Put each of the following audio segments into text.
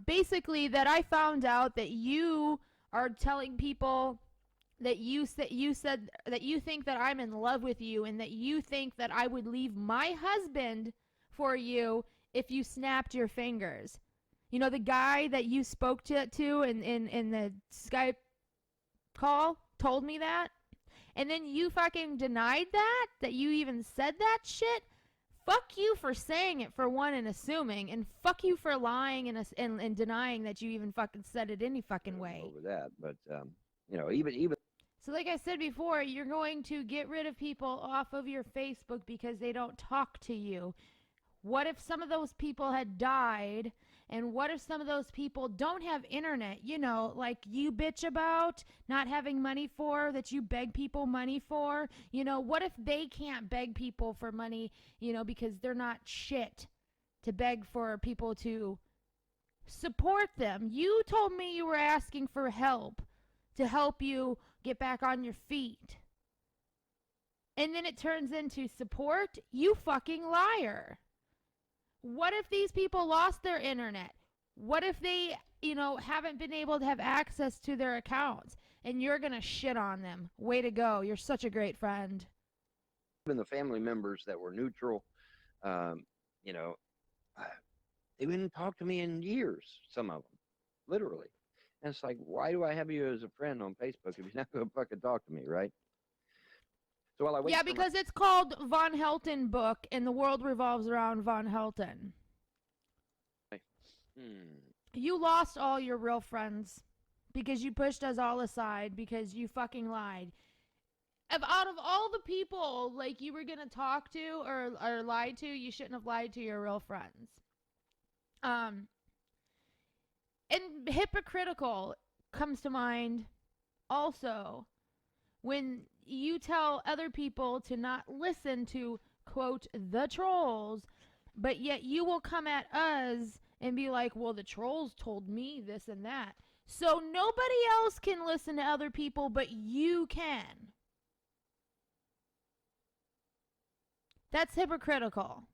Basically that I found out that you are telling people that you said that you think that I'm in love with you and that you think that I would leave my husband for you if you snapped your fingers. You know, the guy that you spoke to in the Skype call told me that. And then you fucking denied that you even said that shit. Fuck you for saying it, for one, and assuming, and fuck you for lying and denying that you even fucking said it any fucking way. Over that, but even. So, like I said before, you're going to get rid of people off of your Facebook because they don't talk to you. What if some of those people had died? And what if some of those people don't have internet? You know, like you bitch about not having money for, that you beg people money for. You know, what if they can't beg people for money, you know, because they're not shit to beg for people to support them? You told me you were asking for help to help you get back on your feet. And then it turns into support? You fucking liar. What if these people lost their internet? What if they, you know, haven't been able to have access to their accounts and you're going to shit on them? Way to go. You're such a great friend. Even the family members that were neutral, you know, they didn't talk to me in years, some of them, literally. And it's like, why do I have you as a friend on Facebook if you're not going to fucking talk to me, right? So while I wait, yeah, because it's called Von Helton book, and the world revolves around Von Helton. You lost all your real friends because you pushed us all aside because you fucking lied. Out of all the people like you were gonna talk to or lie to, you shouldn't have lied to your real friends. And hypocritical comes to mind also when you tell other people to not listen to, quote, the trolls, but yet you will come at us and be like, well, the trolls told me this and that. So nobody else can listen to other people, but you can. That's hypocritical.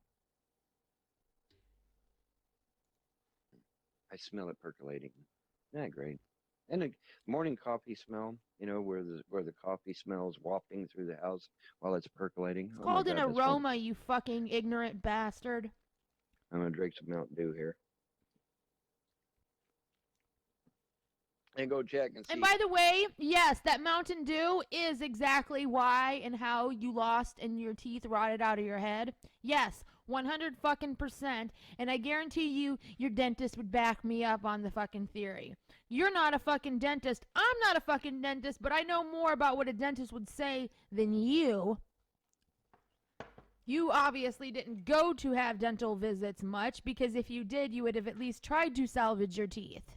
I smell it percolating. Isn't that great? And the morning coffee smell, you know, where the coffee smells wafting through the house while it's percolating. It's called an aroma, you fucking ignorant bastard. I'm going to drink some Mountain Dew here. And go check and see. And by the way, yes, that Mountain Dew is exactly why and how you lost and your teeth rotted out of your head. Yes, 100 fucking %. And I guarantee you, your dentist would back me up on the fucking theory. You're not a fucking dentist. I'm not a fucking dentist, but I know more about what a dentist would say than you. You obviously didn't go to have dental visits much, because if you did, you would have at least tried to salvage your teeth.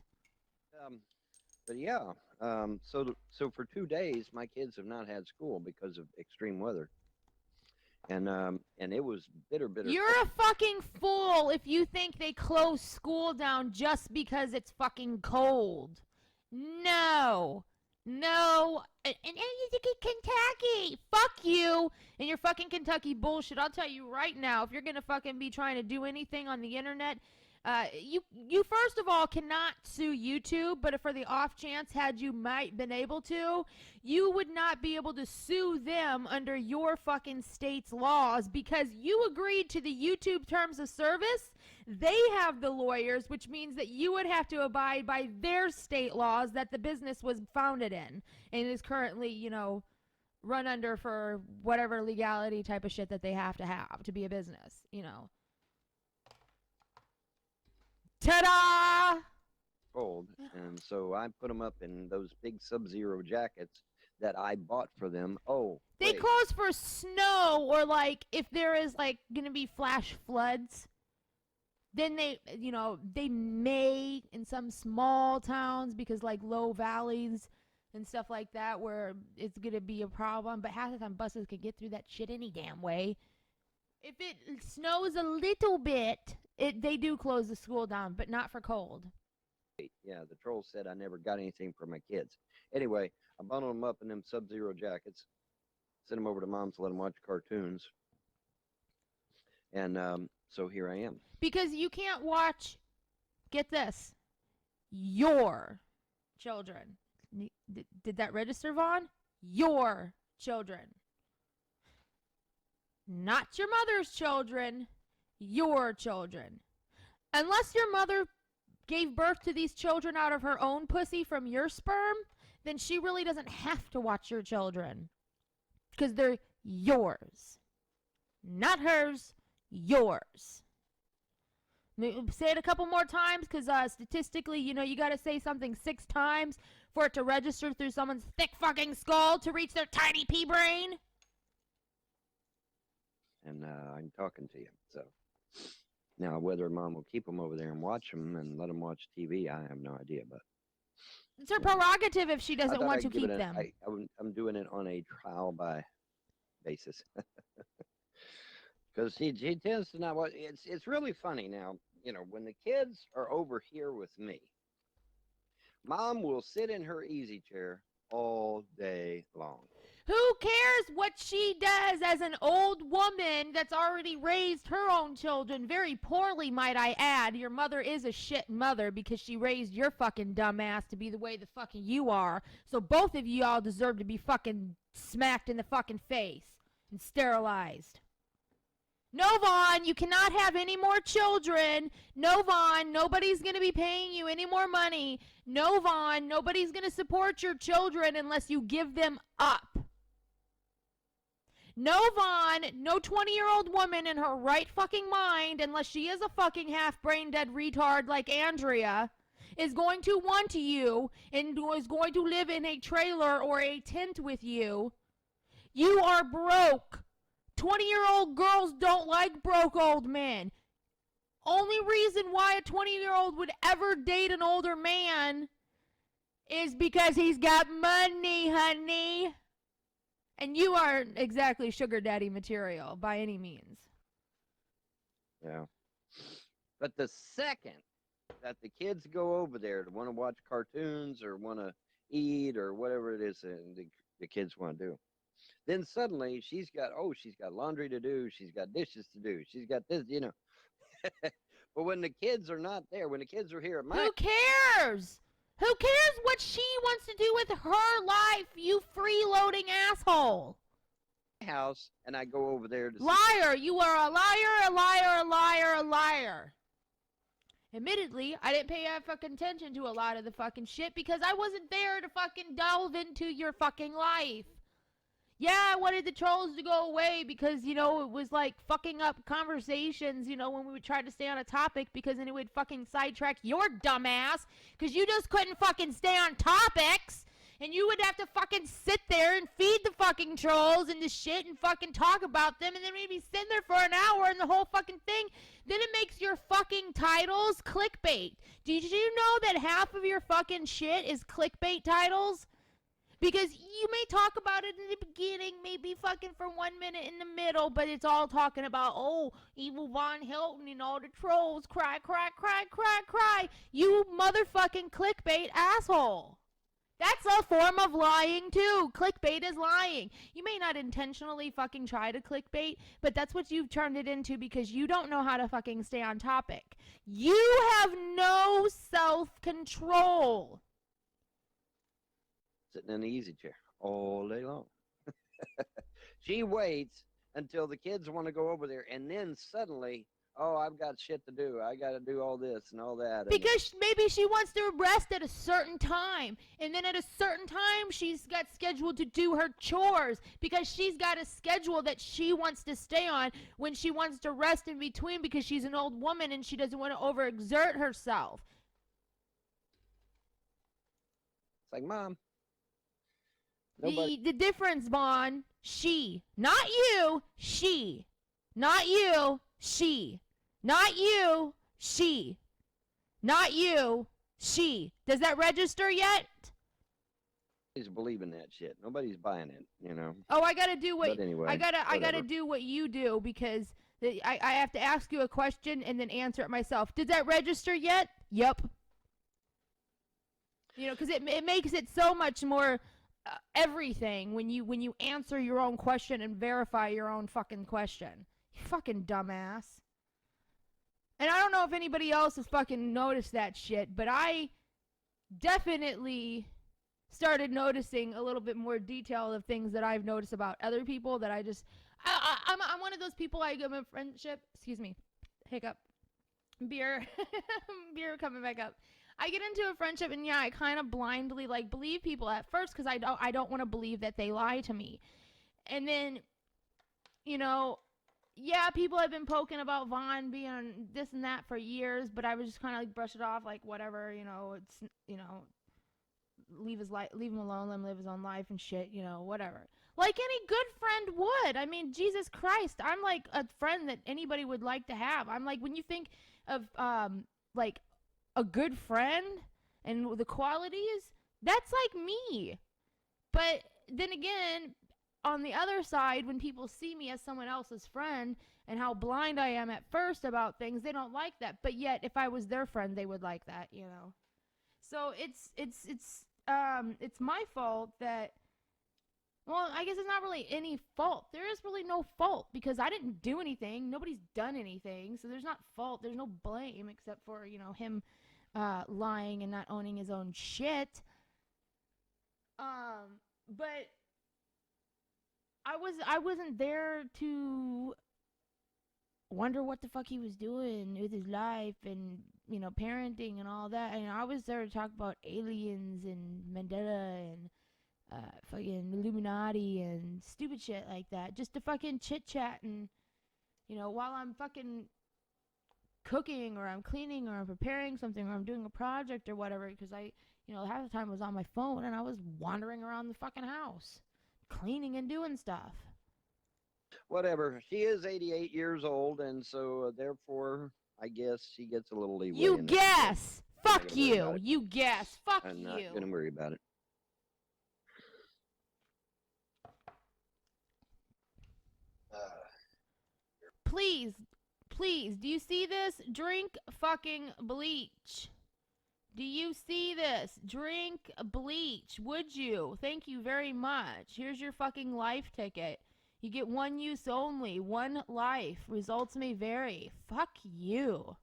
But yeah, so for 2 days, my kids have not had school because of extreme weather, and it was bitter. You're a fucking fool if you think they close school down just because it's fucking cold. No. And you think Kentucky. Fuck you and your fucking Kentucky bullshit. I'll tell you right now, if you're gonna fucking be trying to do anything on the internet, you first of all cannot sue YouTube, but for the off chance had you might been able to, you would not be able to sue them under your fucking state's laws because you agreed to the YouTube terms of service. They have the lawyers, which means that you would have to abide by their state laws that the business was founded in and is currently, you know, run under for whatever legality type of shit that they have to be a business, you know. Ta-da! Cold, and so I put them up in those big Sub-Zero jackets that I bought for them. Oh, they close for snow, or like if there is like gonna be flash floods, then they, you know, they may in some small towns because like low valleys and stuff like that where it's gonna be a problem. But half the time buses can get through that shit any damn way. If it snows a little bit, they do close the school down, but not for cold. Yeah, the troll said I never got anything for my kids. Anyway, I bundled them up in them Sub-Zero jackets, sent them over to Mom to let them watch cartoons. And so here I am. Because you can't watch get this, your children. Did that register, Vaughn? Your children. Not your mother's children, your children. Unless your mother gave birth to these children out of her own pussy from your sperm, then she really doesn't have to watch your children. Because they're yours. Not hers, yours. Say it a couple more times, because statistically, you got to say something 6 times for it to register through someone's thick fucking skull to reach their tiny pea brain. And I'm talking to you. So now, whether Mom will keep them over there and watch them and let them watch TV, I have no idea. But it's her prerogative if she doesn't want to give keep it them. I'm doing it on a trial by basis. Because she tends to not watch. It's really funny now. When the kids are over here with me, Mom will sit in her easy chair all day long. Who cares what she does as an old woman that's already raised her own children very poorly, might I add? Your mother is a shit mother because she raised your fucking dumbass to be the way the fucking you are. So both of you all deserve to be fucking smacked in the fucking face and sterilized. No, Vaughn, you cannot have any more children. No, Vaughn, nobody's going to be paying you any more money. No, Vaughn, nobody's going to support your children unless you give them up. No, Vaughn, no 20-year-old woman in her right fucking mind, unless she is a fucking half-brain dead retard like Andrea, is going to want you and is going to live in a trailer or a tent with you. You are broke. 20-year-old girls don't like broke old men. Only reason why a 20-year-old would ever date an older man is because he's got money, honey. And you aren't exactly sugar daddy material by any means. Yeah. But the second that the kids go over there to want to watch cartoons or want to eat or whatever it is the kids want to do, then suddenly she's got laundry to do, she's got dishes to do, she's got this, But when the kids are not there, when the kids are here at my Who cares? Who cares what she wants to do with her life, you freeloading asshole? house, and I go over there to Liar! You are a liar, a liar, a liar, a liar. Admittedly, I didn't pay fucking attention to a lot of the fucking shit because I wasn't there to fucking delve into your fucking life. Yeah, I wanted the trolls to go away because, it was like fucking up conversations, when we would try to stay on a topic because then it would fucking sidetrack your dumbass because you just couldn't fucking stay on topics and you would have to fucking sit there and feed the fucking trolls and the shit and fucking talk about them and then we'd be sitting there for an hour and the whole fucking thing. Then it makes your fucking titles clickbait. Did you know that half of your fucking shit is clickbait titles? Because you may talk about it in the beginning, maybe fucking for 1 minute in the middle, but it's all talking about, evil Von Hilton and all the trolls, cry, cry, cry, cry, cry. You motherfucking clickbait asshole. That's a form of lying, too. Clickbait is lying. You may not intentionally fucking try to clickbait, but that's what you've turned it into because you don't know how to fucking stay on topic. You have no self-control. sitting in the easy chair all day long. She waits until the kids want to go over there, and then suddenly, I've got shit to do. I got to do all this and all that. Because maybe she wants to rest at a certain time, and then at a certain time she's got scheduled to do her chores because she's got a schedule that she wants to stay on when she wants to rest in between because she's an old woman and she doesn't want to overexert herself. It's like, Mom. The difference, Vaughn, she, not you, she, not you, she, not you, she, not you, she. Does that register yet? Nobody's believing that shit. Nobody's buying it, Oh, I gotta do what But anyway, I gotta whatever. do what you do because I have to ask you a question and then answer it myself. Did that register yet? Yep. Because it makes it so much more everything when you answer your own question and verify your own fucking question. You fucking dumbass. And I don't know if anybody else has fucking noticed that shit, but I definitely started noticing a little bit more detail of things that I've noticed about other people that I'm one of those people. I give a friendship, excuse me, hiccup, beer, beer coming back up. I get into a friendship and yeah, I kind of blindly like believe people at first because I don't want to believe that they lie to me. And then, you know, yeah, people have been poking about Vaughn being on this and that for years, but I would just kind of like brush it off like whatever, it's, leave him alone, let him live his own life and shit, whatever. Like any good friend would. I mean, Jesus Christ, I'm like a friend that anybody would like to have. I'm like, when you think of like a good friend and the qualities, that's like me. But then again, on the other side, when people see me as someone else's friend and how blind I am at first about things, they don't like that. But yet, if I was their friend, they would like that, So it's my fault that. Well, I guess it's not really any fault. There is really no fault because I didn't do anything. Nobody's done anything, so there's not fault. There's no blame except for him lying and not owning his own shit. But I wasn't there to wonder what the fuck he was doing with his life and parenting and all that. And I was there to talk about aliens and Mandela and fucking Illuminati and stupid shit like that, just to fucking chit chat and while I'm fucking cooking or I'm cleaning or I'm preparing something or I'm doing a project or whatever, because I half the time I was on my phone and I was wandering around the fucking house cleaning and doing stuff. Whatever. She is 88 years old, and so therefore, I guess she gets a little leeway. You guess. Fuck you. You guess. Fuck you. I'm not gonna worry about it. Please, do you see this? Drink fucking bleach. Do you see this? Drink bleach. Would you? Thank you very much. Here's your fucking life ticket. You get one use only. One life. Results may vary. Fuck you.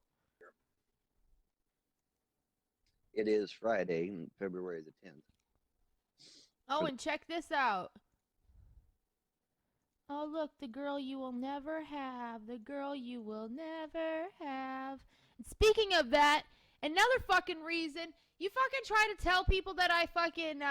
It is Friday, February the 10th. Oh, and check this out. Oh, look, the girl you will never have. The girl you will never have. And speaking of that, another fucking reason, you fucking try to tell people that I fucking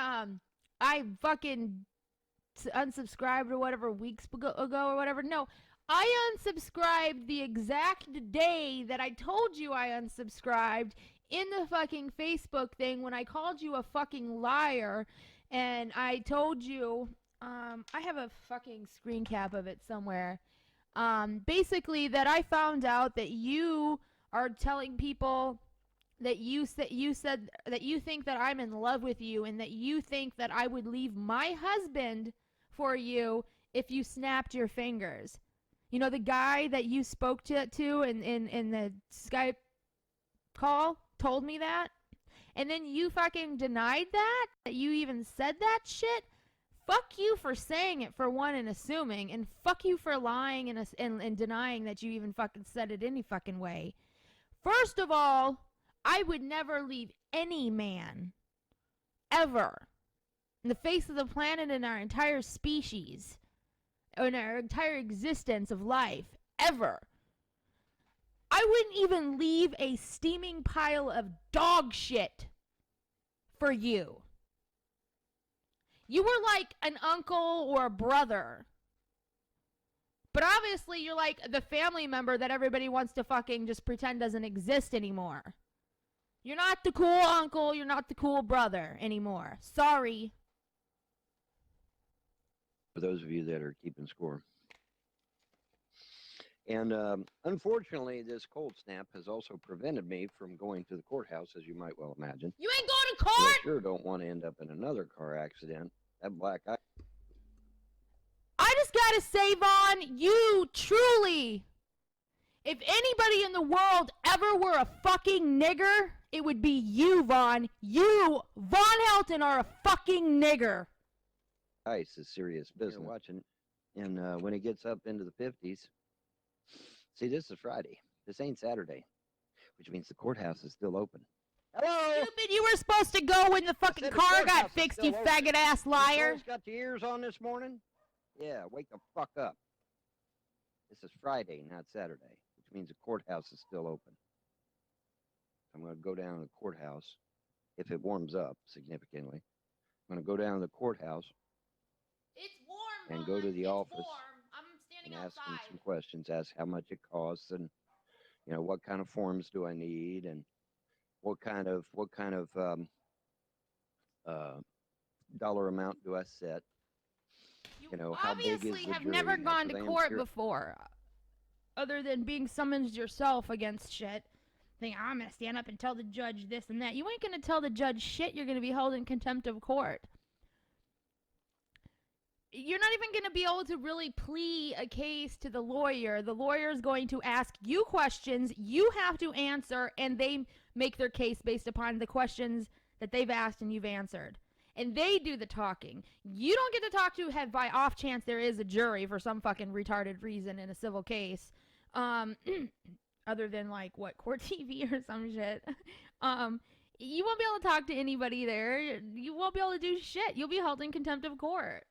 unsubscribed or whatever weeks ago or whatever. No, I unsubscribed the exact day that I told you I unsubscribed in the fucking Facebook thing when I called you a fucking liar and I told you, I have a fucking screen cap of it somewhere. Basically that I found out that you are telling people that you said that you think that I'm in love with you and that you think that I would leave my husband for you if you snapped your fingers. You know, the guy that you spoke to in the Skype call told me that. And then you fucking denied that you even said that shit. Fuck you for saying it, for one, and assuming, and fuck you for lying and denying that you even fucking said it any fucking way. First of all, I would never leave any man, ever, in the face of the planet in our entire species, or in our entire existence of life, ever. I wouldn't even leave a steaming pile of dog shit for you. You were like an uncle or a brother. But obviously you're like the family member that everybody wants to fucking just pretend doesn't exist anymore. You're not the cool uncle, you're not the cool brother anymore. Sorry. For those of you that are keeping score. And unfortunately, this cold snap has also prevented me from going to the courthouse, as you might well imagine. You ain't going to court? I sure don't want to end up in another car accident. That black eye. I just gotta say, Vaughn, you truly, if anybody in the world ever were a fucking nigger, it would be you, Vaughn. You, Vaughn Helton, are a fucking nigger. Ice is serious business. Watching, and when it gets up into the 50s, see, this is Friday. This ain't Saturday. which means the courthouse is still open. Hello? Stupid, you were supposed to go when the fucking said the car courthouse got is fixed, still you open. faggot-ass You liar. girls got your ears on this morning? Yeah, wake the fuck up. This is Friday, not Saturday, which means the courthouse is still open. I'm going to go down to the courthouse if it warms up significantly. I'm going to go down to the courthouse It's warm, and go to the it's office warm. I'm standing and ask them outside. some questions, ask how much it costs, and what kind of forms do I need, and what kind of dollar amount do I set? How big is obviously the have jury? never gone to Because I am court serious. before, other than being summoned yourself against shit. Think I'm gonna stand up and tell the judge this and that. You ain't gonna tell the judge shit. You're gonna be held in contempt of court. You're not even gonna be able to really plea a case to the lawyer. The lawyer is going to ask you questions you have to answer, and they make their case based upon the questions that they've asked and you've answered. And they do the talking. You don't get to talk to have by off chance there is a jury for some fucking retarded reason in a civil case. Other than like what, court TV or some shit. You won't be able to talk to anybody there. You won't be able to do shit. You'll be held in contempt of court.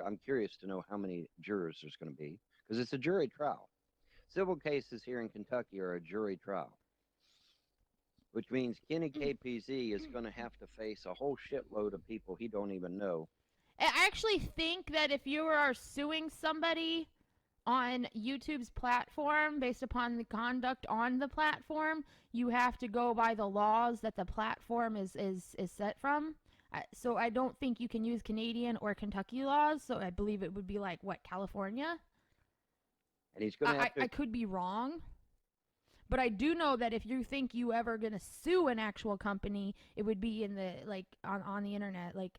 I'm curious to know how many jurors there's going to be, because it's a jury trial. Civil cases here in Kentucky are a jury trial, which means Kenny KPZ is going to have to face a whole shitload of people he don't even know. I actually think that if you are suing somebody on YouTube's platform based upon the conduct on the platform, you have to go by the laws that the platform is set from. So I don't think you can use Canadian or Kentucky laws. So I believe it would be like, what, California? And he's going to have to... I could be wrong. But I do know that if you think you ever going to sue an actual company, it would be in the, like, on the internet. Like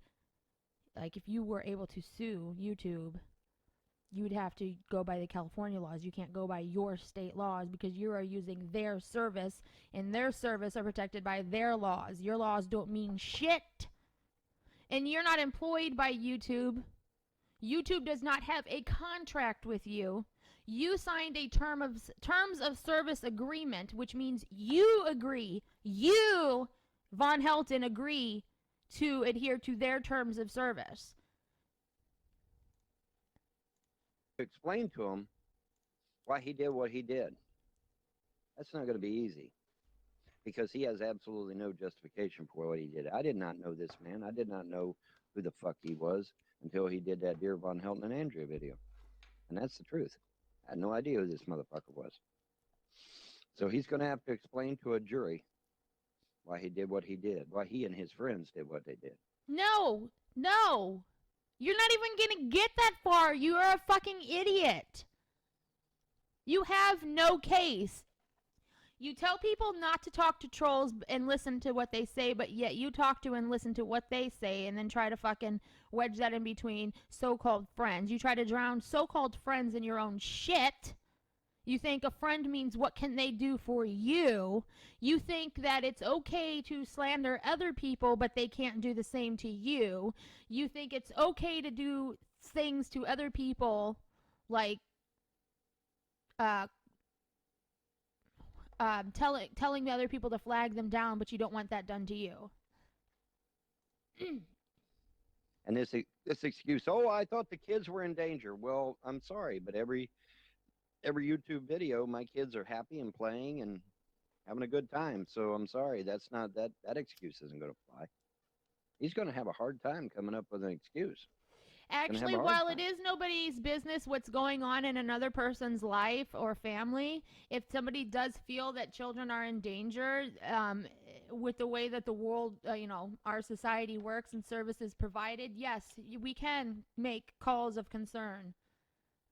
if you were able to sue YouTube, you would have to go by the California laws. You can't go by your state laws because you are using their service, and their service are protected by their laws. Your laws don't mean shit. And you're not employed by YouTube. YouTube does not have a contract with you. You signed a terms of service agreement, which means you agree, you, Von Helton, agree to adhere to their terms of service. Explain to him why he did what he did. That's not going to be easy, because he has absolutely no justification for what he did. I did not know this man. I did not know who the fuck he was until he did that Dear Von Helton and Andrea video. And that's the truth. I had no idea who this motherfucker was. So he's going to have to explain to a jury why he did what he did, why he and his friends did what they did. No. You're not even going to get that far. You are a fucking idiot. You have no case. You tell people not to talk to trolls and listen to what they say, but yet you talk to and listen to what they say and then try to fucking wedge that in between so-called friends. You try to drown so-called friends in your own shit. You think a friend means what can they do for you. You think that it's okay to slander other people, but they can't do the same to you. You think it's okay to do things to other people like telling the other people to flag them down, but you don't want that done to you. And this excuse, oh, I thought the kids were in danger. Well, I'm sorry, but every YouTube video, my kids are happy and playing and having a good time. So I'm sorry, that's not that excuse isn't going to fly. He's going to have a hard time coming up with an excuse. Actually, while it is nobody's business what's going on in another person's life or family, if somebody does feel that children are in danger, with the way that the world, our society works and services provided, yes, we can make calls of concern.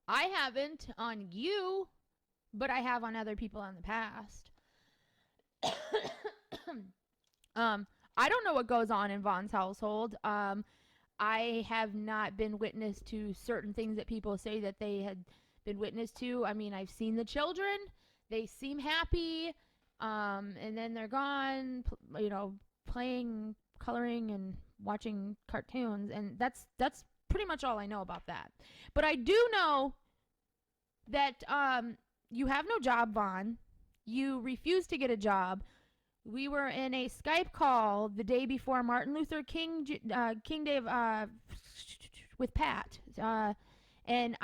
I haven't on you, but I have on other people in the past. I don't know what goes on in Von's household. I have not been witness to certain things that people say that they had been witness to. I mean, I've seen the children. They seem happy. And then they're gone, playing, coloring, and watching cartoons. And that's pretty much all I know about that. But I do know that you have no job, Vaughn. You refuse to get a job. We were in a Skype call the day before Martin Luther King King Day with Pat, and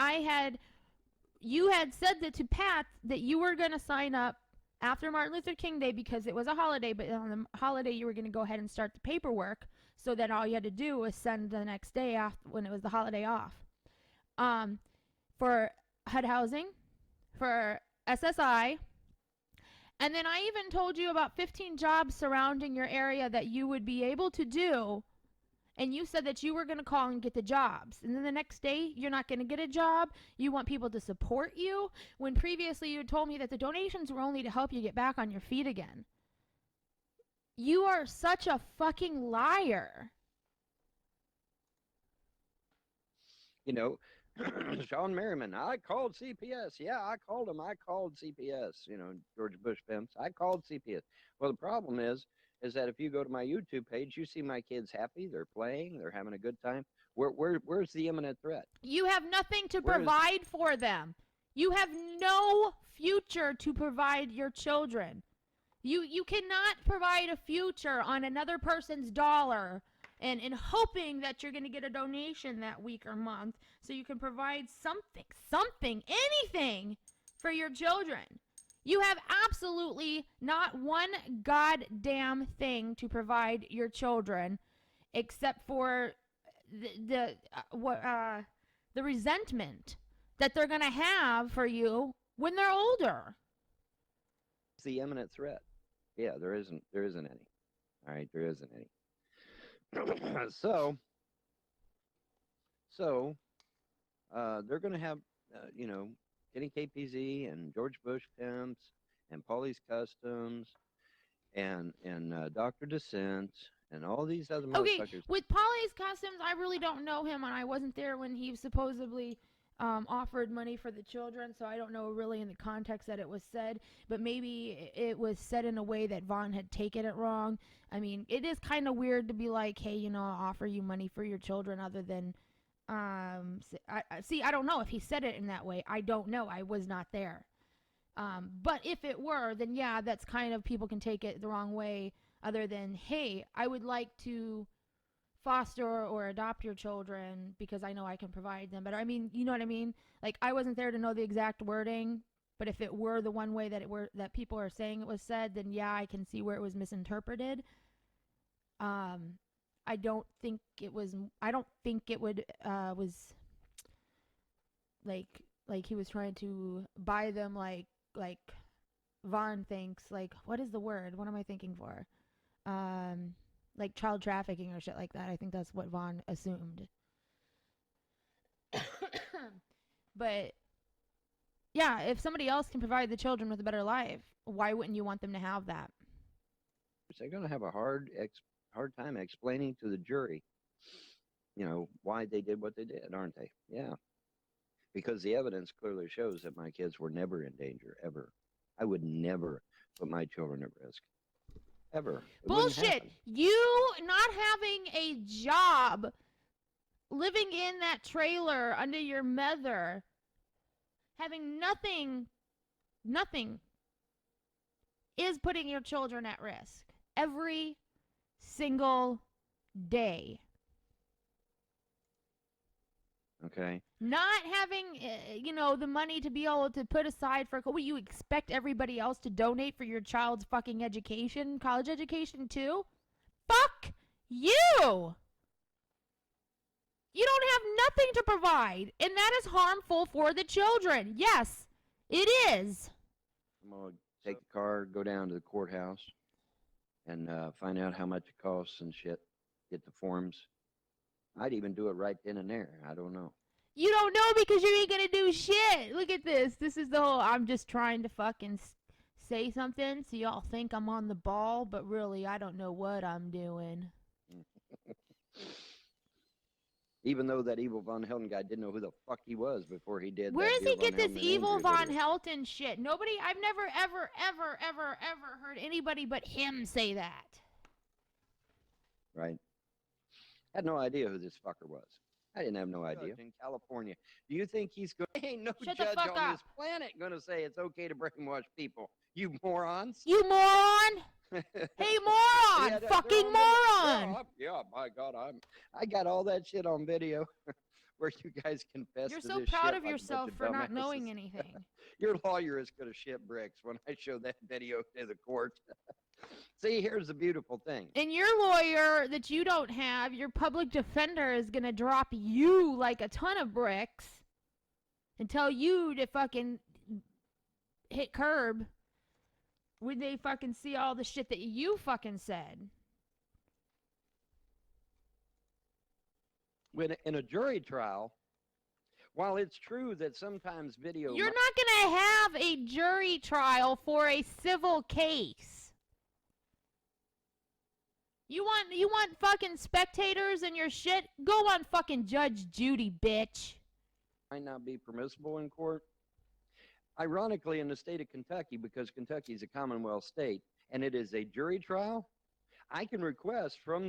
you had said that to Pat that you were going to sign up after Martin Luther King Day because it was a holiday, but on the holiday you were going to go ahead and start the paperwork, so that all you had to do was send the next day after when it was the holiday off. For HUD housing, for SSI. And then I even told you about 15 jobs surrounding your area that you would be able to do. And you said that you were going to call and get the jobs. And then the next day, you're not going to get a job. You want people to support you. When previously you told me that the donations were only to help you get back on your feet again. You are such a fucking liar. You know, Sean Merriman, I called CPS. Yeah, I called him. I called CPS. You know, George Bush pimps. I called CPS. Well, the problem is that if you go to my YouTube page, you see my kids happy. They're playing. They're having a good time. Where's the imminent threat? You have nothing to provide for them. You have no future to provide your children. You cannot provide a future on another person's dollar and hoping that you're going to get a donation that week or month so you can provide something, anything for your children. You have absolutely not one goddamn thing to provide your children except for the resentment that they're going to have for you when they're older. It's the imminent threat. Yeah, there isn't any. All right, there isn't any. So they're going to have, Kenny KPZ and George Bush pimps and Paulie's Customs and Dr. Dissent and all these other motherfuckers. Okay, with Paulie's Customs, I really don't know him, and I wasn't there when he supposedly offered money for the children, so I don't know really in the context that it was said, but maybe it was said in a way that Vaughn had taken it wrong. I mean, it is kind of weird to be like, hey, I'll offer you money for your children other than, I don't know if he said it in that way. I don't know. I was not there. But if it were, then yeah, that's kind of, people can take it the wrong way other than, hey, I would like to foster or adopt your children because I know I can provide them. But I mean, you know what I mean? Like, I wasn't there to know the exact wording, but if it were the one way that people are saying it was said, then yeah, I can see where it was misinterpreted. I don't think it was was like he was trying to buy them like Vaughn thinks, like, what is the word? What am I thinking for? Like child trafficking or shit like that. I think that's what Vaughn assumed. But yeah, if somebody else can provide the children with a better life, why wouldn't you want them to have that? They're going to have a hard time explaining to the jury, why they did what they did, aren't they? Yeah. Because the evidence clearly shows that my kids were never in danger, ever. I would never put my children at risk. Ever. Bullshit. You not having a job, living in that trailer under your mother, having nothing is putting your children at risk every single day. Okay. Not having, the money to be able to put aside for, what, you expect everybody else to donate for your child's fucking education, college education too? Fuck you! You don't have nothing to provide, and that is harmful for the children. Yes, it is. I'm going to take the car, go down to the courthouse, and find out how much it costs and shit. Get the forms. I'd even do it right then and there. I don't know. You don't know because you ain't gonna do shit. Look at this. This is the whole, I'm just trying to fucking say something so y'all think I'm on the ball, but really I don't know what I'm doing. Even though that evil Von Helden guy didn't know who the fuck he was before he did. Where does he get this evil Von Helden shit? Nobody, I've never, ever heard anybody but him say that. Right. Had no idea who this fucker was. I didn't have no idea. In California, do you think he's going? Ain't no Shut the judge fuck on this up. planet going to say it's okay to brainwash people. You morons! You moron! Hey, moron! Yeah, they're Fucking on video. moron! Yeah, my God, I got all that shit on video where you guys confess You're to so this proud shit of like a yourself bunch of for not knowing dumbasses. anything. Your lawyer is going to shit bricks when I show that video to the court. See, here's the beautiful thing. And your lawyer that you don't have, your public defender, is going to drop you like a ton of bricks and tell you to fucking hit curb when they fucking see all the shit that you fucking said. When in a jury trial, while it's true that sometimes video... You're not going to have a jury trial for a civil case. You want fucking spectators and your shit? Go on fucking Judge Judy, bitch. might not be permissible in court. Ironically, in the state of Kentucky, because Kentucky is a Commonwealth state, and it is a jury trial, I can request from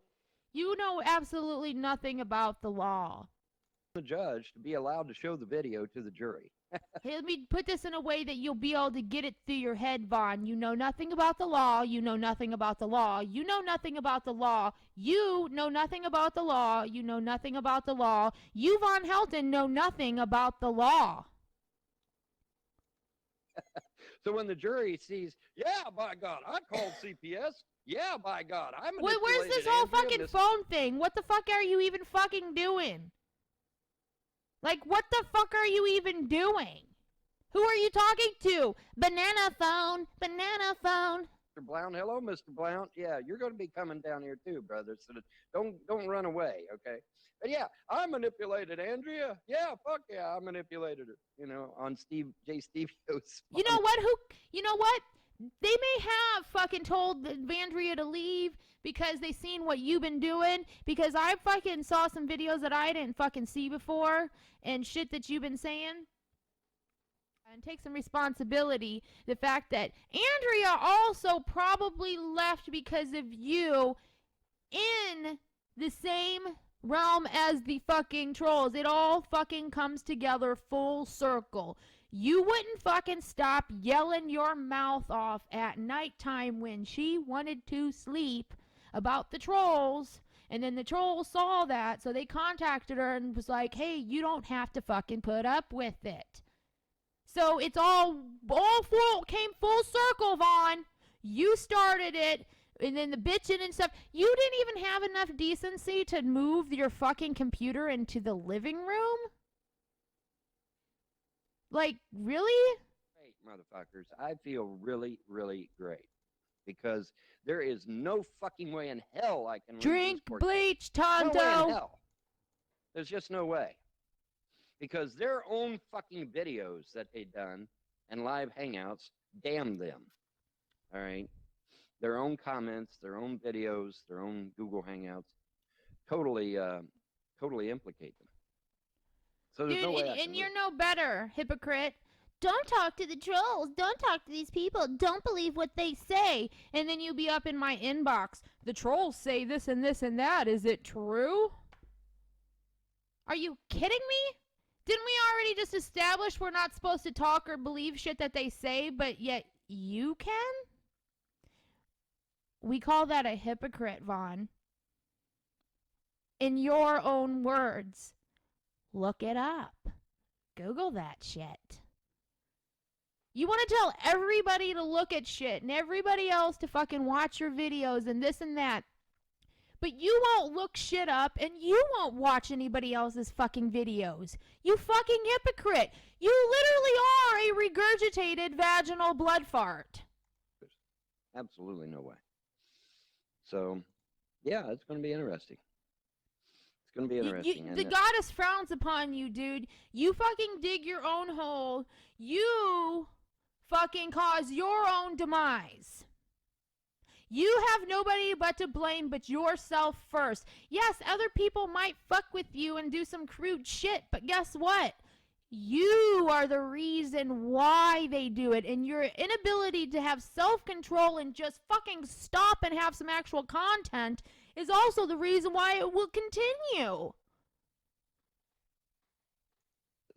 You know absolutely nothing about the law. the judge to be allowed to show the video to the jury. Hey, let me put this in a way that you'll be able to get it through your head, Vaughn. You know nothing about the law. You know nothing about the law. You know nothing about the law. You know nothing about the law. You know nothing about the law. You, Von Helton, know nothing about the law. So when the jury sees, yeah, by God, I called CPS. Yeah, by God, I Wait, manipulated where's this whole Andrea, fucking Miss- phone thing? What the fuck are you even fucking doing? Like, what the fuck are you even doing? Who are you talking to? Banana phone. Banana phone. Mr. Blount, hello, Mr. Blount. Yeah, you're going to be coming down here too, brother. So don't run away, okay? But yeah, I manipulated Andrea. Yeah, fuck yeah, I manipulated her. You know, on J. Stevio's. You know what? You know what? They may have fucking told Andrea to leave because they seen what you've been doing. Because I fucking saw some videos that I didn't fucking see before and shit that you've been saying. And take some responsibility. The fact that Andrea also probably left because of you in the same realm as the fucking trolls. It all fucking comes together full circle. You wouldn't fucking stop yelling your mouth off at nighttime when she wanted to sleep about the trolls. And then the trolls saw that, so they contacted her and was like, hey, you don't have to fucking put up with it. So it's all came full circle, Vaughn. You started it, and then the bitching and stuff. You didn't even have enough decency to move your fucking computer into the living room? Like, really? Great, motherfuckers. I feel really, really great. Because there is no fucking way in hell I can Drink bleach, No way in Tonto. hell. There's just no way. Because their own fucking videos that they've done and live hangouts, damn them. All right? Their own comments, their own videos, their own Google Hangouts, totally implicate them. So there's Dude, no way I can and you're lose. no better, hypocrite. Don't talk to the trolls. Don't talk to these people. Don't believe what they say. And then you be up in my inbox. The trolls say this and this and that. Is it true? Are you kidding me? Didn't we already just establish we're not supposed to talk or believe shit that they say, but yet you can? We call that a hypocrite, Vaughn. In your own words. Look it up. Google that shit. You want to tell everybody to look at shit and everybody else to fucking watch your videos and this and that. But you won't look shit up and you won't watch anybody else's fucking videos. You fucking hypocrite. You literally are a regurgitated vaginal blood fart. Absolutely no way. So, yeah, it's going to be interesting. It's going to be interesting. The goddess frowns upon you, dude. You fucking dig your own hole. You fucking cause your own demise. You have nobody but to blame but yourself first. Yes, other people might fuck with you and do some crude shit, but guess what? You are the reason why they do it, and your inability to have self-control and just fucking stop and have some actual content is also the reason why it will continue.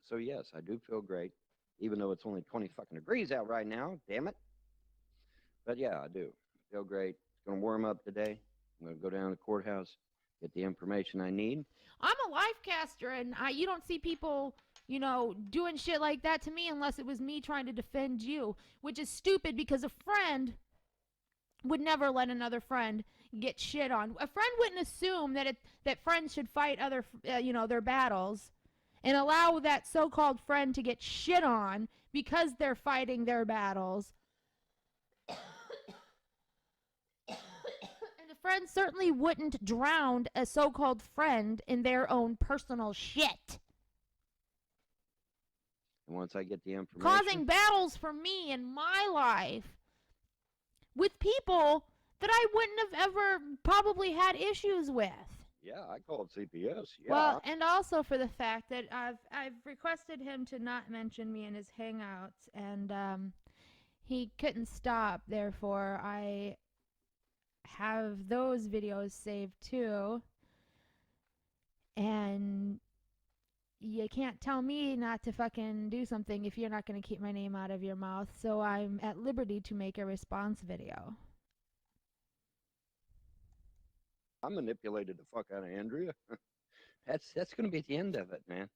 So yes, I do feel great, even though it's only 20 fucking degrees out right now. Damn it. But yeah, I do feel great. It's gonna warm up today. I'm gonna go down to the courthouse, get the information I need. I'm a life caster, and you don't see people, doing shit like that to me unless it was me trying to defend you, which is stupid because a friend would never let another friend get shit on. A friend wouldn't assume that friends should fight other, their battles, and allow that so-called friend to get shit on because they're fighting their battles. And a friend certainly wouldn't drown a so-called friend in their own personal shit. And once I get the information, Causing battles for me in my life with people that I wouldn't have ever probably had issues with. yeah, I called CPS. Yeah. Well, and also for the fact that I've requested him to not mention me in his hangouts, and he couldn't stop. Therefore, I have those videos saved too. And you can't tell me not to fucking do something if you're not going to keep my name out of your mouth. So I'm at liberty to make a response video. I manipulated the fuck out of Andrea. That's going to be the end of it, man.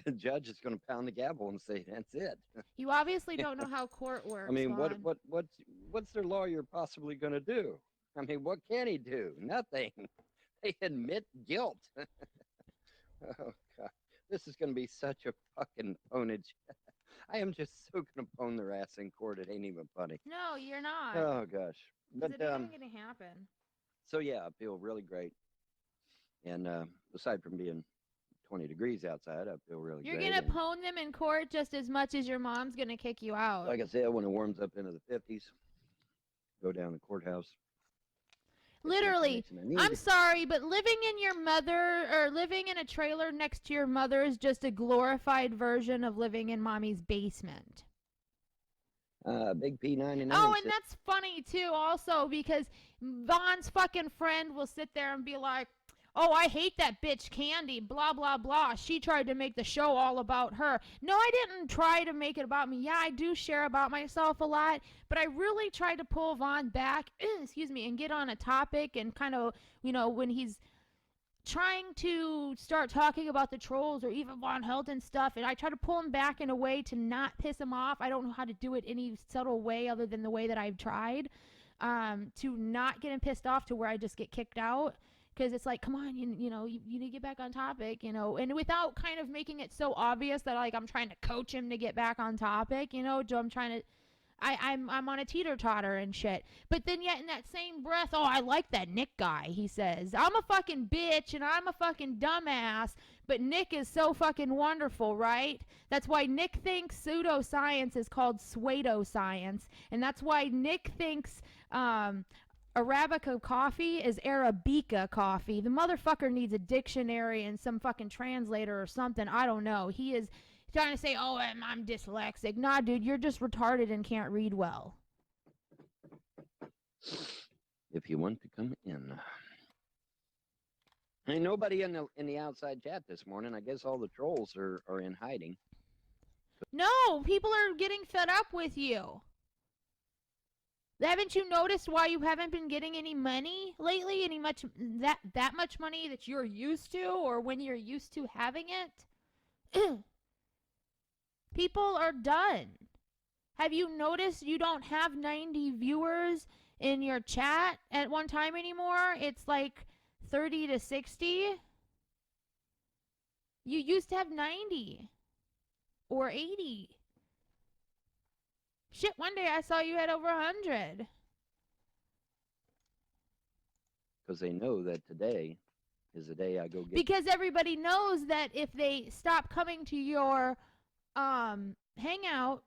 The judge is going to pound the gavel and say, "That's it." You obviously don't know how court works. I mean, Vaughn. what's their lawyer possibly going to do? I mean, what can he do? Nothing. They admit guilt. Oh God, this is going to be such a fucking ponage. I am just so going to pwn their ass in court. It ain't even funny. No, you're not. Oh gosh, but it ain't going to happen. so yeah, I feel really great. And aside from being 20 degrees outside, I feel really You're great. going to pwn them in court just as much as your mom's going to kick you out. Like I said, when it warms up into the 50s, go down to the courthouse. Literally, I'm sorry, but living in a trailer next to your mother is just a glorified version of living in mommy's basement. Big P99. Oh, and that's funny too, also, because Vaughn's fucking friend will sit there and be like, "Oh, I hate that bitch Candy, blah, blah, blah. She tried to make the show all about her." No, I didn't try to make it about me. Yeah, I do share about myself a lot, but I really tried to pull Vaughn back, excuse me, and get on a topic and kind of, when he's trying to start talking about the trolls or even Von Helton stuff, and I try to pull him back in a way to not piss him off. I don't know how to do it any subtle way other than the way that I've tried, to not get him pissed off to where I just get kicked out. Because it's like, come on, you need to get back on topic, and without kind of making it so obvious that, like, I'm trying to coach him to get back on topic, I'm trying to, I'm on a teeter-totter and shit. But then yet in that same breath, "Oh, I like that Nick guy," he says. I'm a fucking bitch and I'm a fucking dumbass, but Nick is so fucking wonderful, right? That's why Nick thinks pseudoscience is called pseudoscience, and that's why Nick thinks, Arabica coffee is Arabica coffee. The motherfucker needs a dictionary and some fucking translator or something. I don't know. He is trying to say, "Oh, I'm dyslexic." Nah, dude, you're just retarded and can't read well. If you want to come in. Ain't nobody in the outside chat this morning. I guess all the trolls are in hiding. No, people are getting fed up with you. Haven't you noticed why you haven't been getting any money lately? That much money that you're used to, or when you're used to having it? People are done. Have you noticed you don't have 90 viewers in your chat at one time anymore? It's like 30 to 60. You used to have 90 or 80. Shit, one day I saw you had over 100. Because they know that today is the day I go get. Because everybody knows that if they stop coming to your hangout,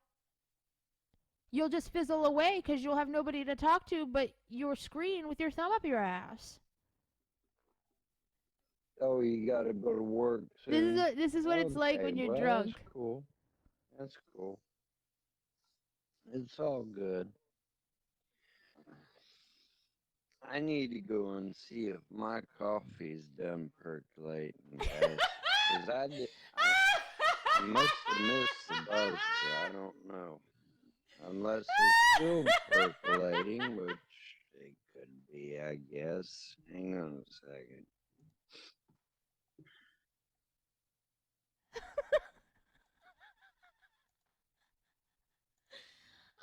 you'll just fizzle away because you'll have nobody to talk to but your screen with your thumb up your ass. Oh, you gotta go to work soon. This is what it's like when you're drunk. That's cool. That's cool. It's all good. I need to go and see if my coffee's done percolating, guys. 'Cause must have missed the buzzer. I don't know. Unless it's still percolating, which it could be, I guess. Hang on a second.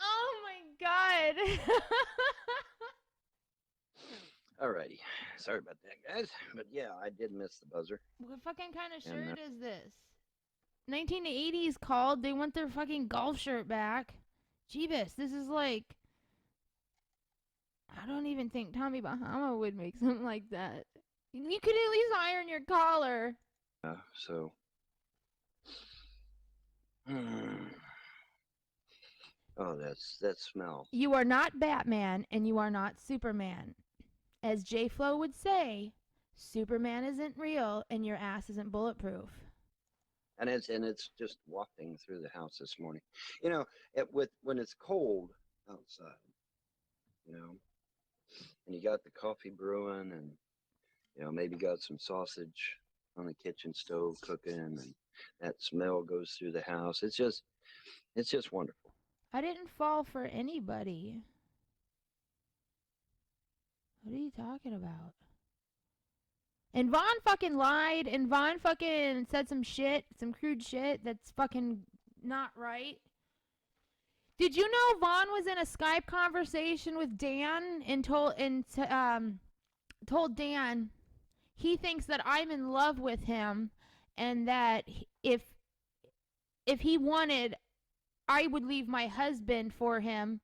Oh my god. Alrighty. Sorry about that, guys. But yeah, I did miss the buzzer. What fucking kind of And, shirt is this? 1980s called. They want their fucking golf shirt back. Jeebus, this is like. I don't even think Tommy Bahama would make something like that. You could at least iron your collar. So. Oh, that smell. You are not Batman and you are not Superman. As J Flo would say, Superman isn't real and your ass isn't bulletproof. And it's just wafting through the house this morning. You know, when it's cold outside, you know, and you got the coffee brewing, and you know maybe got some sausage on the kitchen stove cooking, and that smell goes through the house. It's just wonderful. I didn't fall for anybody. What are you talking about? And Vaughn fucking lied, and Vaughn fucking said some crude shit that's fucking not right. Did you know Vaughn was in a Skype conversation with Dan and told Dan he thinks that I'm in love with him, and that if he wanted, I would leave my husband for him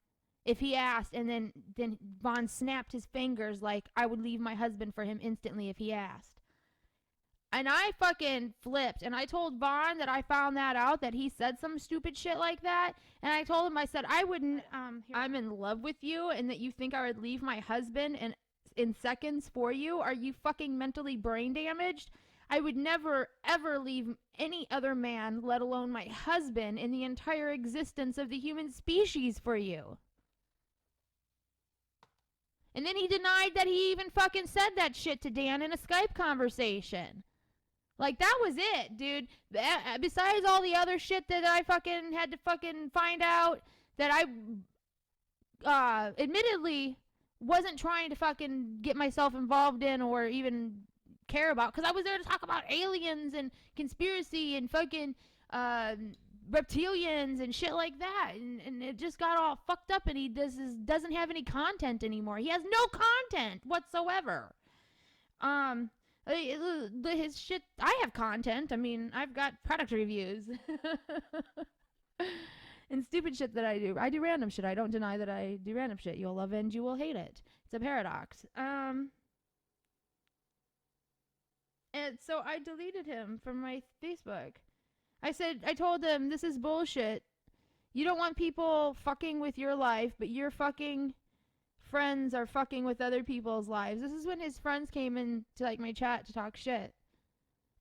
if he asked. And then Vaughn snapped his fingers like I would leave my husband for him instantly if he asked. And I fucking flipped, and I told Vaughn that I found that out, that he said some stupid shit like that. And I told him, I said, I wouldn't, I'm in love with you, and that you think I would leave my husband in seconds for you? Are you fucking mentally brain damaged? I would never, ever leave any other man, let alone my husband, in the entire existence of the human species for you. And then he denied that he even fucking said that shit to Dan in a Skype conversation. Like, that was it, dude. Besides all the other shit that I fucking had to fucking find out, that I, admittedly, wasn't trying to fucking get myself involved in or even care about. Because I was there to talk about aliens and conspiracy and fucking, reptilians and shit like that. And it just got all fucked up, and he doesn't have any content anymore. He has no content whatsoever. His shit, I have content. I mean, I've got product reviews and stupid shit that I do. I do random shit. I don't deny that I do random shit. You'll love it and you will hate it. It's a paradox. And so I deleted him from my Facebook. I told him, this is bullshit. You don't want people fucking with your life, but your fucking friends are fucking with other people's lives. This is when his friends came in to like my chat to talk shit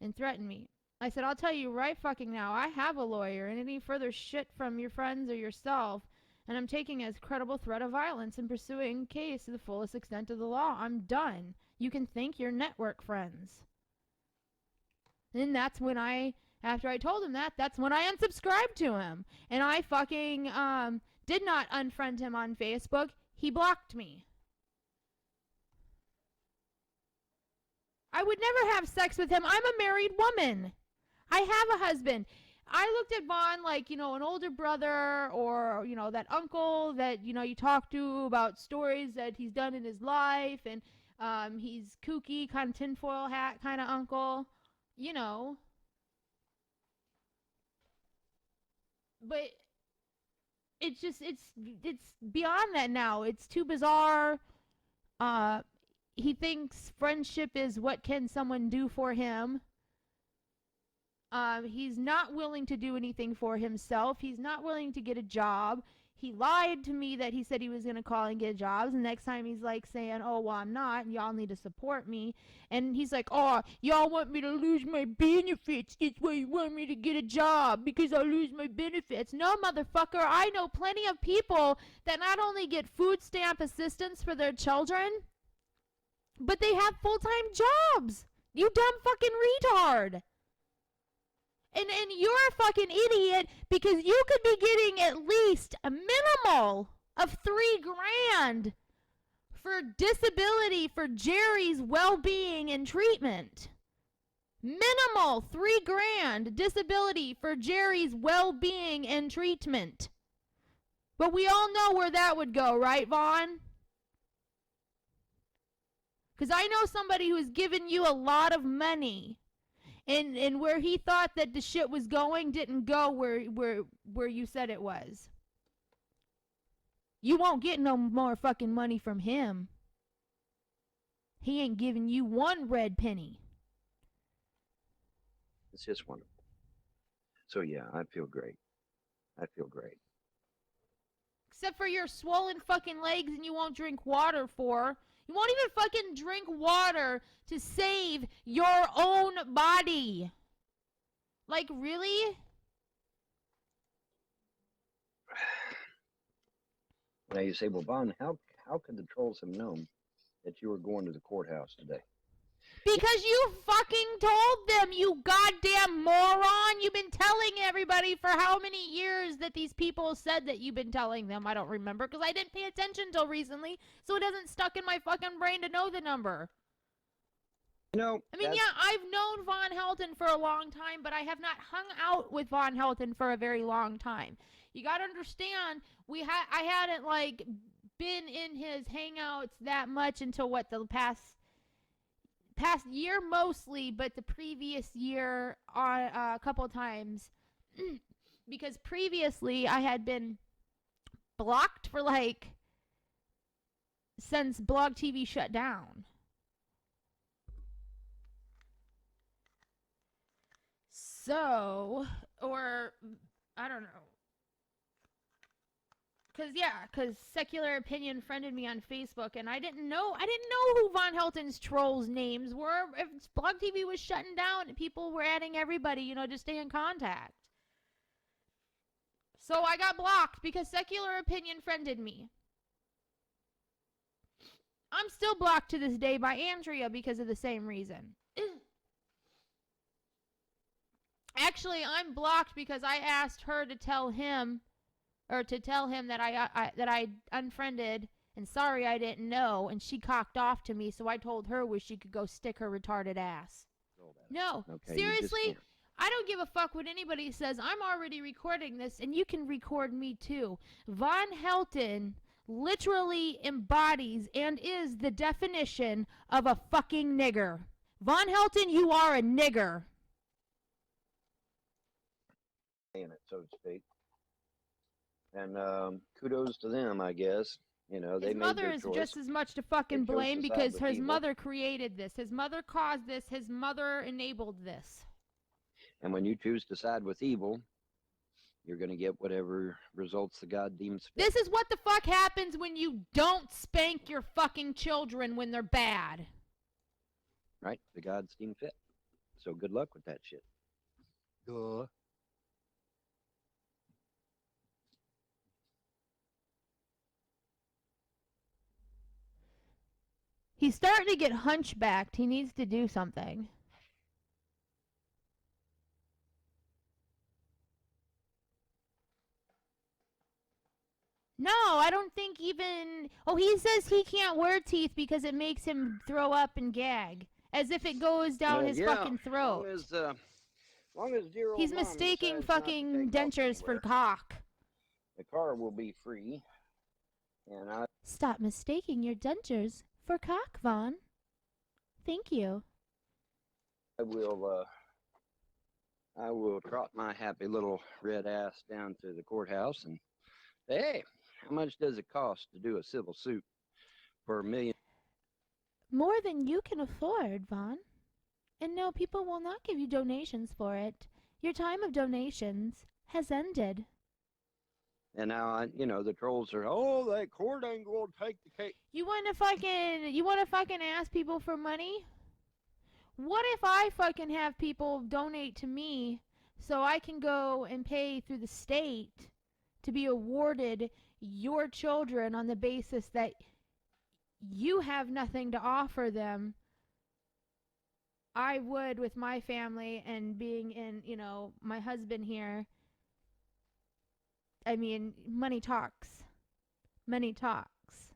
and threaten me. I said, I'll tell you right fucking now, I have a lawyer, and any further shit from your friends or yourself, and I'm taking as credible threat of violence and pursuing case to the fullest extent of the law. I'm done. You can thank your network friends. And that's when after I told him that's when I unsubscribed to him. And I fucking did not unfriend him on Facebook. He blocked me. I would never have sex with him. I'm a married woman. I have a husband. I looked at Vaughn like, you know, an older brother, or, you know, that uncle that, you know, you talk to about stories that he's done in his life, and he's kooky, kind of tinfoil hat kind of uncle, you know. But it's just, it's beyond that now. It's too bizarre. He thinks friendship is what can someone do for him. He's not willing to do anything for himself. He's not willing to get a job. He lied to me that he said he was going to call and get jobs. And next time he's like saying, oh, well, I'm not, and y'all need to support me. And he's like, oh, y'all want me to lose my benefits. That's why you want me to get a job, because I'll lose my benefits. No, motherfucker. I know plenty of people that not only get food stamp assistance for their children, but they have full-time jobs. You dumb fucking retard. And you're a fucking idiot because you could be getting at least a minimal of $3,000 for disability for Jerry's well-being and treatment. Minimal $3,000 disability for Jerry's well-being and treatment. But we all know where that would go, right, Vaughn? Because I know somebody who's given you a lot of money, and where he thought that the shit was going didn't go where you said it was. You won't get no more fucking money from him. He ain't giving you one red penny. It's just wonderful. So yeah, I feel great. I feel great. Except for your swollen fucking legs and you won't drink water for. You won't even fucking drink water to save your own body. Like, really? Now you say, well, Vaughn, how could the trolls have known that you were going to the courthouse today? Because you fucking told them, you goddamn moron. You've been telling everybody for how many years that these people said that you've been telling them? I don't remember because I didn't pay attention until recently, so it hasn't stuck in my fucking brain to know the number. You know, I mean, yeah, I've known Von Helton for a long time, but I have not hung out with Von Helton for a very long time. You gotta understand, I hadn't, like, been in his hangouts that much until, what, the past year mostly, but the previous year on a couple times. Because previously I had been blocked for, like, since Blog TV shut down. So, or, I don't know. Because Secular Opinion friended me on Facebook, and I didn't know who Von Helton's trolls' names were. If Blog TV was shutting down, people were adding everybody, to stay in contact. So I got blocked because Secular Opinion friended me. I'm still blocked to this day by Andrea because of the same reason. Actually, I'm blocked because I asked her to tell him that I unfriended and sorry I didn't know, and she cocked off to me, so I told her where she could go stick her retarded ass. No, okay, seriously, I don't give a fuck what anybody says. I'm already recording this, and you can record me too. Von Helton literally embodies and is the definition of a fucking nigger. Von Helton, you are a nigger. It, so to speak. And kudos to them, I guess. They made their choice. His mother is just as much to fucking blame because his mother created this. His mother caused this. His mother enabled this. And when you choose to side with evil, you're going to get whatever results the God deems fit. This is what the fuck happens when you don't spank your fucking children when they're bad. Right? The gods deem fit. So good luck with that shit. Duh. He's starting to get hunchbacked. He needs to do something. No, I don't think even... Oh, he says he can't wear teeth because it makes him throw up and gag. As if it goes down his fucking throat. Long as dear old He's Mom mistaking decides not to fucking take off dentures for anywhere, cock. the car will be free. And Stop mistaking your dentures for cock, Vaughn. Thank you. I will trot my happy little red ass down to the courthouse and say, hey, how much does it cost to do a civil suit for $1 million? More than you can afford, Vaughn. And no, people will not give you donations for it. Your time of donations has ended. And now, the trolls are, oh, that court ain't going to take the case. You want to fucking ask people for money? What if I fucking have people donate to me so I can go and pay through the state to be awarded your children on the basis that you have nothing to offer them I would with my family and being in, my husband here. I mean, money talks. Money talks.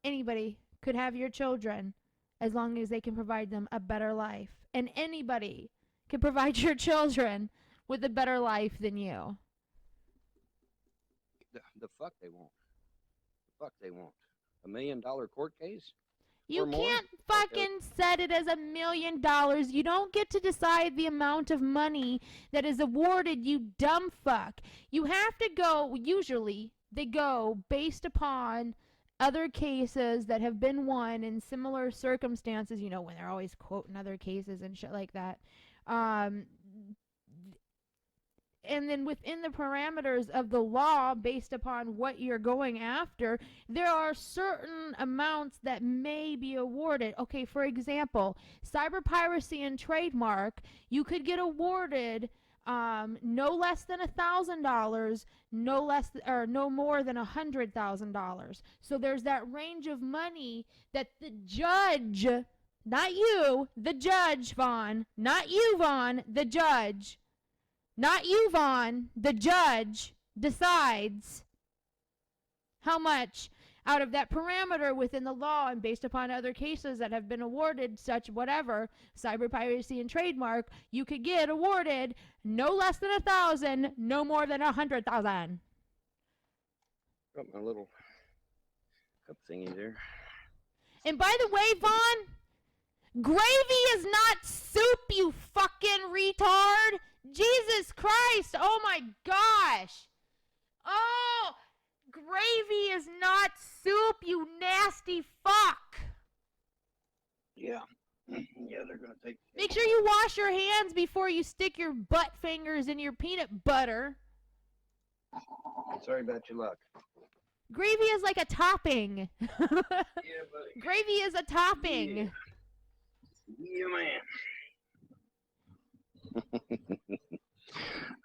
Anybody could have your children as long as they can provide them a better life. And anybody can provide your children with a better life than you. The fuck they won't. The fuck they won't. $1 million court case? You Or more? can't fucking set it as $1 million. You don't get to decide the amount of money that is awarded, you dumb fuck. You have to go, usually, they go based upon other cases that have been won in similar circumstances, when they're always quoting other cases and shit like that. And then within the parameters of the law, based upon what you're going after, there are certain amounts that may be awarded. Okay, for example, cyber piracy and trademark, you could get awarded no less than $1,000, no more than $100,000. So there's that range of money that the judge, not you, the judge, Vaughn, not you, Vaughn, the judge. Not you, Vaughn. The judge decides how much out of that parameter within the law and based upon other cases that have been awarded such whatever, cyber piracy and trademark, you could get awarded no less than 1,000, no more than 100,000. Got my little cup thingy there. And by the way, Vaughn, gravy is not soup, you fucking retard. Jesus Christ, oh my gosh. Oh, gravy is not soup, you nasty fuck. Yeah. Yeah, they're going to take... Make sure you wash your hands before you stick your butt fingers in your peanut butter. Sorry about your luck. Gravy is like a topping. Yeah, buddy. Gravy is a topping. Yeah, man.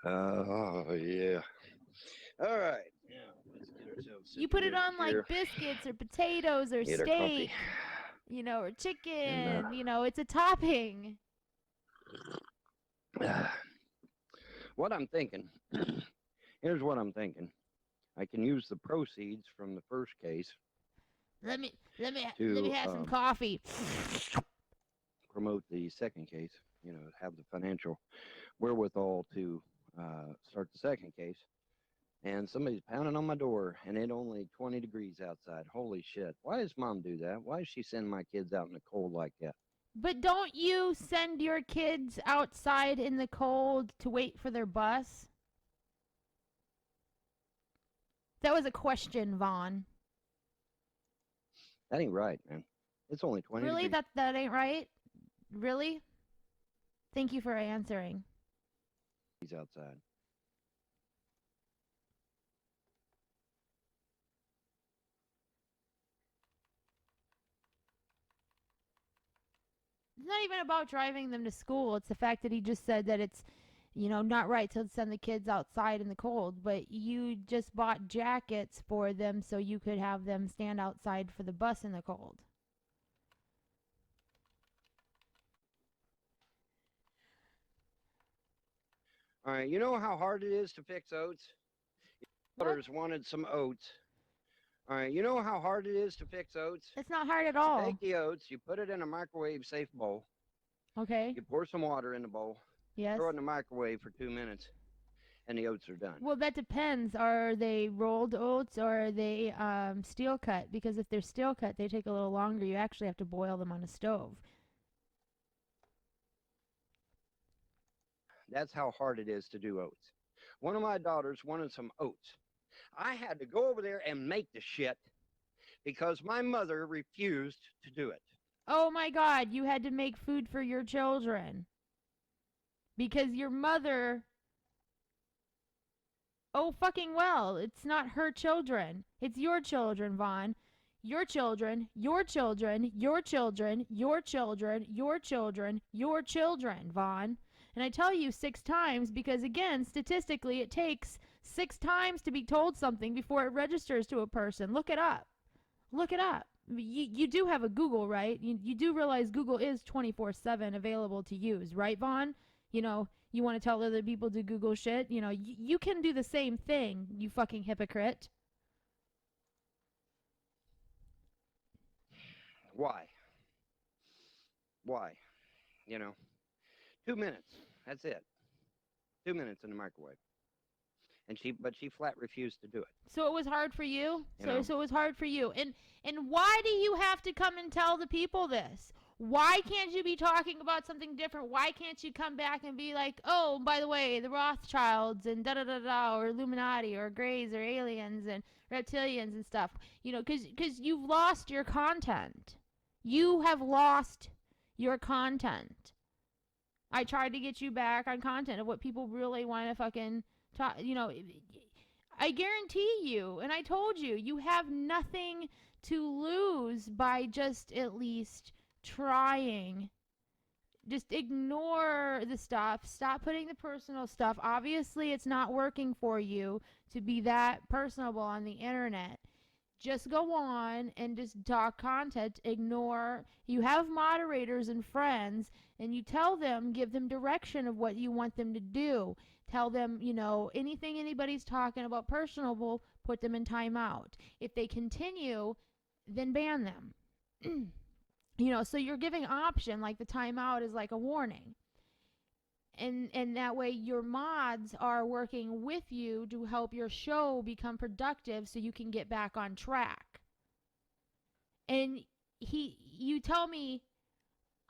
Oh, yeah. All right. Yeah, let's get ourselves You put it on like here. biscuits or potatoes or Get our steak, coffee. or chicken. And, It's a topping. What I'm thinking, here's what I'm thinking. I can use the proceeds from the first case Let me to, have some coffee. promote the second case, have the financial wherewithal to start the second case. And somebody's pounding on my door, and it's only 20 degrees outside. Holy shit. Why does mom do that? Why does she send my kids out in the cold like that? But don't you send your kids outside in the cold to wait for their bus? That was a question, Vaughn. That ain't right, man. It's only 20 Really? degrees. That ain't right? Really? Thank you for answering. Outside. It's not even about driving them to school. It's the fact that he just said that it's, not right to send the kids outside in the cold. But you just bought jackets for them so you could have them stand outside for the bus in the cold. All right, you know how hard it is to fix oats? Your daughters wanted some oats. All right, you know how hard it is to fix oats? It's not hard at all. Take the oats, you put it in a microwave-safe bowl. Okay. You pour some water in the bowl, Yes. throw it in the microwave for 2 minutes, and the oats are done. Well, that depends. Are they rolled oats or are they steel cut? Because if they're steel cut, they take a little longer. You actually have to boil them on a stove. That's how hard it is to do oats. One of my daughters wanted some oats. I had to go over there and make the shit because my mother refused to do it. Oh my God, you had to make food for your children. Because your mother... Oh, fucking well, it's not her children. It's your children, Vaughn. Your children, your children, your children, your children, your children, your children, Vaughn. And I tell you 6 times because, again, statistically, it takes 6 times to be told something before it registers to a person. Look it up. Look it up. You do have a Google, right? You do realize Google is 24/7 available to use, right, Vaughn? You know, you want to tell other people to Google shit. You know, you can do the same thing, you fucking hypocrite. Why? Why? You know, 2 minutes. That's it. 2 minutes in the microwave. And but she flat refused to do it. So it was hard for you? You So it was hard for you. And why do you have to come and tell the people this? Why can't you be talking about something different? Why can't you come back and be like, oh, by the way, the Rothschilds and da-da-da-da, or Illuminati, or Greys, or aliens, and reptilians and stuff? You know, because you've lost your content. You have lost your content. I tried to get you back on content of what people really want to fucking talk. You know, I guarantee you, and I told you, you have nothing to lose by just at least trying. Just ignore the stuff. Stop putting the personal stuff. Obviously, it's not working for you to be that personable on the internet. Just go on and just talk content. Ignore. You have moderators and friends, and you tell them, give them direction of what you want them to do. Tell them, you know, anything anybody's talking about personable, put them in timeout. If they continue, then ban them. You know, so you're giving option, like the timeout is like a warning. And that way your mods are working with you to help your show become productive so you can get back on track. And you tell me,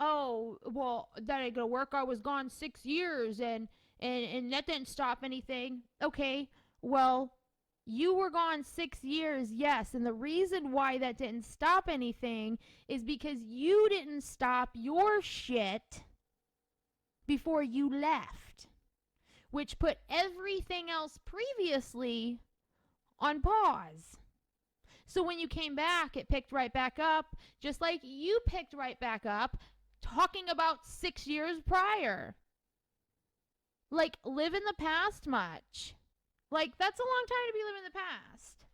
oh, well, that ain't gonna work. I was gone 6 years and that didn't stop anything. Okay, well, you were gone 6 years, yes, and the reason why that didn't stop anything is because you didn't stop your shit before you left, which put everything else previously on pause. So when you came back, it picked right back up, just like you picked right back up, talking about 6 years prior. Like, live in the past much. Like, that's a long time to be living in the past.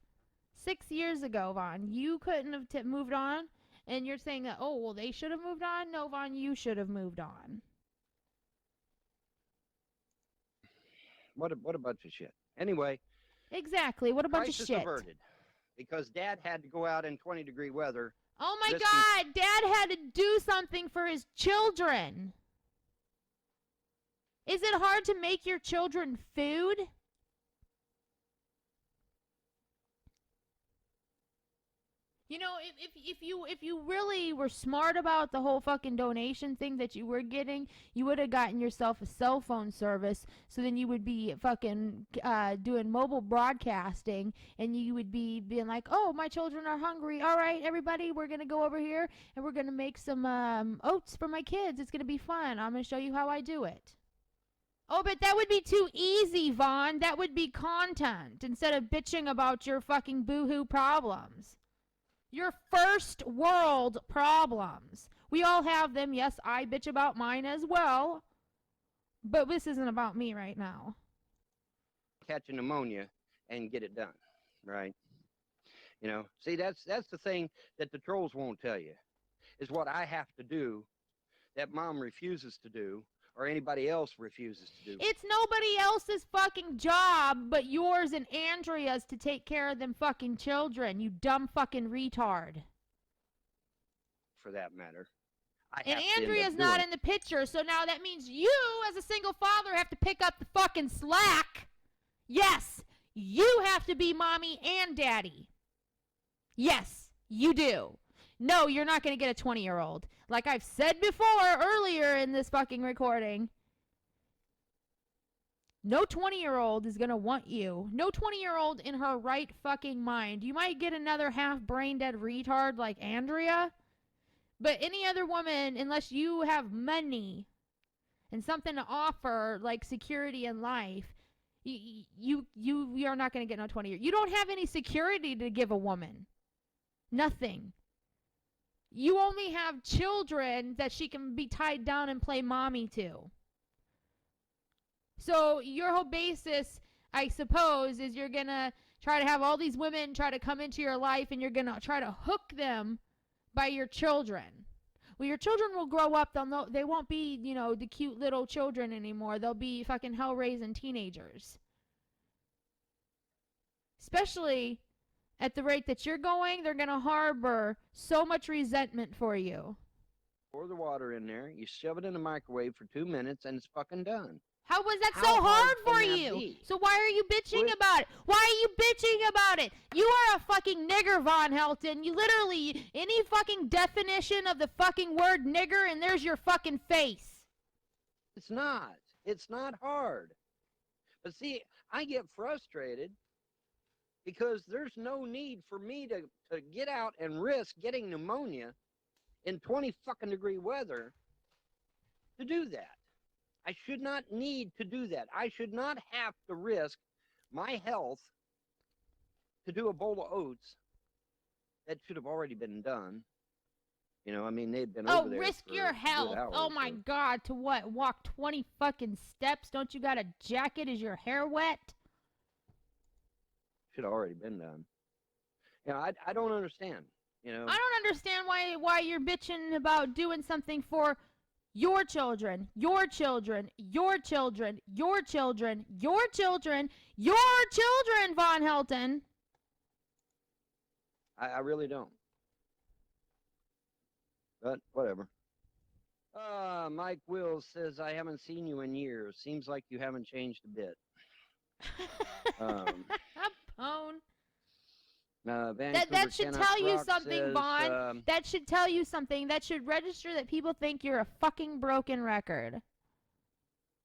6 years ago, Vaughn, you couldn't have moved on, and you're saying that, oh, well, they should have moved on? No, Vaughn, you should have moved on. What a bunch of shit. Anyway. Exactly. What a bunch of shit. Crisis averted. Because Dad had to go out in 20-degree weather. Oh my God! Dad had to do something for his children. Is it hard to make your children food? You know, if you really were smart about the whole fucking donation thing that you were getting, you would have gotten yourself a cell phone service, so then you would be fucking doing mobile broadcasting, and you would be being like, oh, my children are hungry. All right, everybody, we're going to go over here, and we're going to make some oats for my kids. It's going to be fun. I'm going to show you how I do it. Oh, but that would be too easy, Vaughn. That would be content instead of bitching about your fucking boohoo problems. Your first world problems. We all have them. Yes, I bitch about mine as well. But this isn't about me right now. Catch a pneumonia and get it done, right? You know, see, that's the thing that the trolls won't tell you, is what I have to do that Mom refuses to do, or anybody else refuses to do. It's nobody else's fucking job but yours and Andrea's to take care of them fucking children, you dumb fucking retard. For that matter. And Andrea's not in the picture, so now that means you, as a single father, have to pick up the fucking slack. Yes, you have to be mommy and daddy. Yes, you do. No, you're not going to get a 20-year-old. Like I've said before earlier in this fucking recording, no 20-year-old is going to want you. No 20-year-old in her right fucking mind. You might get another half brain-dead retard like Andrea, but any other woman, unless you have money and something to offer, like security in life, you are not going to get no 20-year. You don't have any security to give a woman. Nothing. You only have children that she can be tied down and play mommy to. So your whole basis, I suppose, is you're going to try to have all these women try to come into your life, and you're going to try to hook them by your children. Well, your children will grow up. They won't be, the cute little children anymore. They'll be fucking hell-raising teenagers. Especially at the rate that you're going, they're going to harbor so much resentment for you. Pour the water in there, you shove it in the microwave for 2 minutes, and it's fucking done. How was that How so hard hard for can that you? be? So why are you bitching Well, about it? Why are you bitching about it? You are a fucking nigger, Von Helton. You literally, any fucking definition of the fucking word nigger, and there's your fucking face. It's not. It's not hard. But see, I get frustrated because there's no need for me to get out and risk getting pneumonia in 20 fucking degree weather to do that. I should not need to do that. I should not have to risk my health to do a bowl of oats that should have already been done. I mean, they'd been over there. Risk for your a good health. hour Oh or my so. God, to what? Walk 20 fucking steps? Don't you got a jacket? Is your hair wet? Should have already been done. I don't understand. I don't understand why you're bitching about doing something for your children, your children, your children, your children, your children, your children, Von Helton. I really don't. But whatever. Mike Wills says, I haven't seen you in years. Seems like you haven't changed a bit. Pone. Vancouver That should Cannot tell you Rock something, says, Vaughn. That should tell you something. That should register that people think you're a fucking broken record.